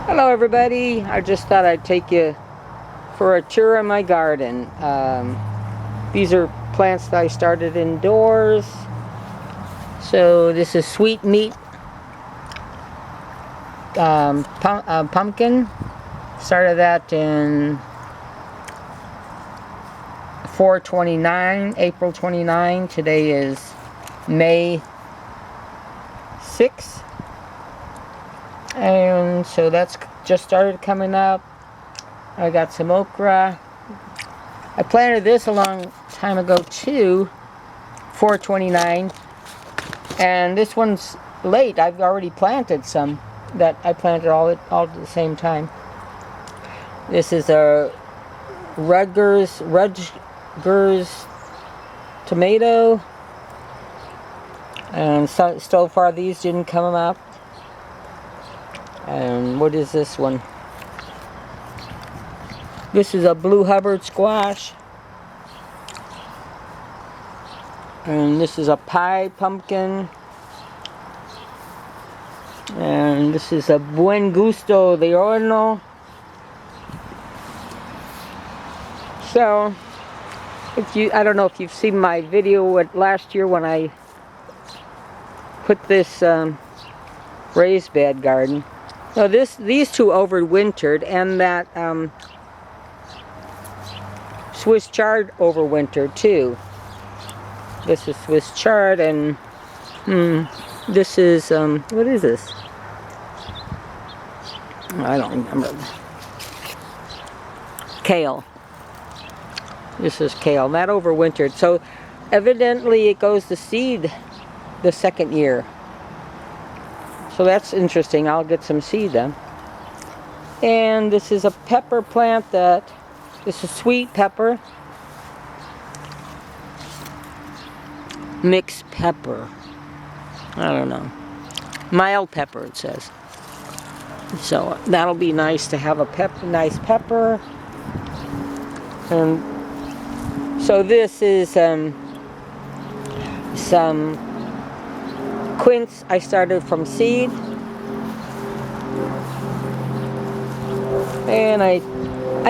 Hello everybody, I just thought I'd take you for a tour in my garden. These are plants that I started indoors. So this is sweet meat pumpkin. Started that in 4/29, April 29. Today is May 6th. And so that's just started coming up. I got some okra. I planted this a long time ago too, 4/29, and this one's late. I've already planted some that I planted all at the same time. This is a Rutgers tomato, and so far these didn't come up. And what is this one? This is a blue Hubbard squash. And this is a pie pumpkin. And this is a buen gusto de horno. So, I don't know if you've seen my video last year when I put this raised bed garden. So these two overwintered, and that Swiss chard overwintered too. This is Swiss chard, and this is what is this? I don't remember. Kale. This is kale. That overwintered. So evidently it goes to seed the second year. So that's interesting. I'll get some seed then. And this is a pepper plant this is sweet pepper. Mixed pepper. I don't know. Mild pepper it says. So that'll be nice to have a nice pepper. And so this is some quince I started from seed, and I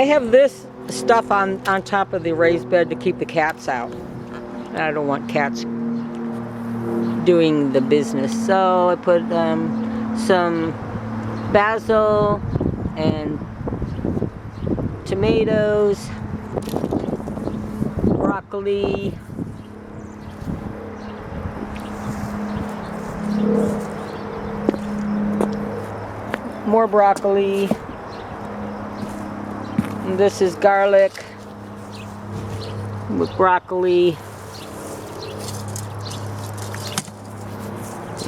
have this stuff on top of the raised bed to keep the cats out. I don't want cats doing the business, so I put some basil and tomatoes, broccoli, more broccoli, and this is garlic with broccoli,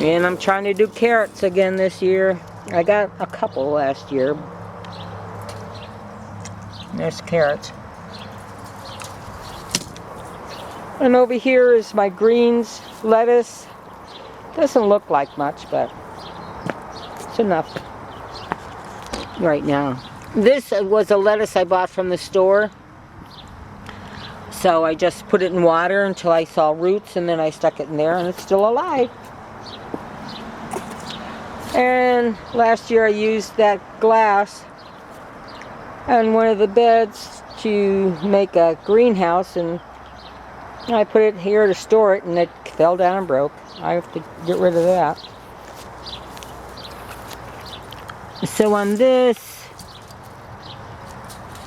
and I'm trying to do carrots again this year. I got a couple last year. There's carrots. And over here is my greens, lettuce. Doesn't look like much, but it's enough right now. This was a lettuce I bought from the store. So I just put it in water until I saw roots, and then I stuck it in there, and it's still alive. And last year I used that glass on one of the beds to make a greenhouse, and I put it here to store it, and it fell down and broke. I have to get rid of that. So on this,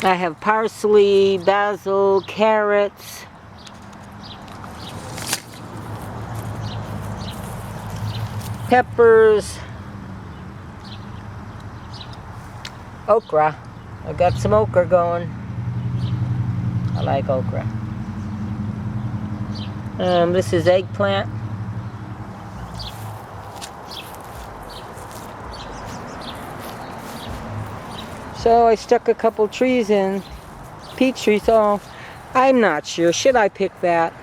I have parsley, basil, carrots, peppers, okra. I got some okra going. I like okra. This is eggplant. So I stuck a couple trees in, peach trees. So I'm not sure. Should I pick that?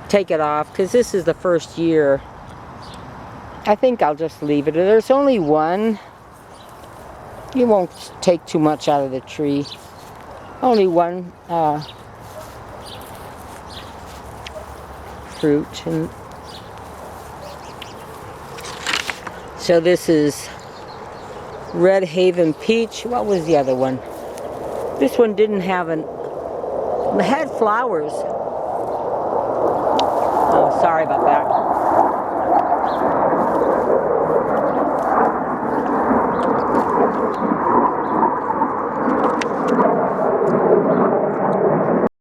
Take it off? Because this is the first year. I think I'll just leave it. There's only one. You won't take too much out of the tree. Only one fruit. And so this is Red Haven Peach. What was the other one? This one didn't have it had flowers. Oh, sorry about that.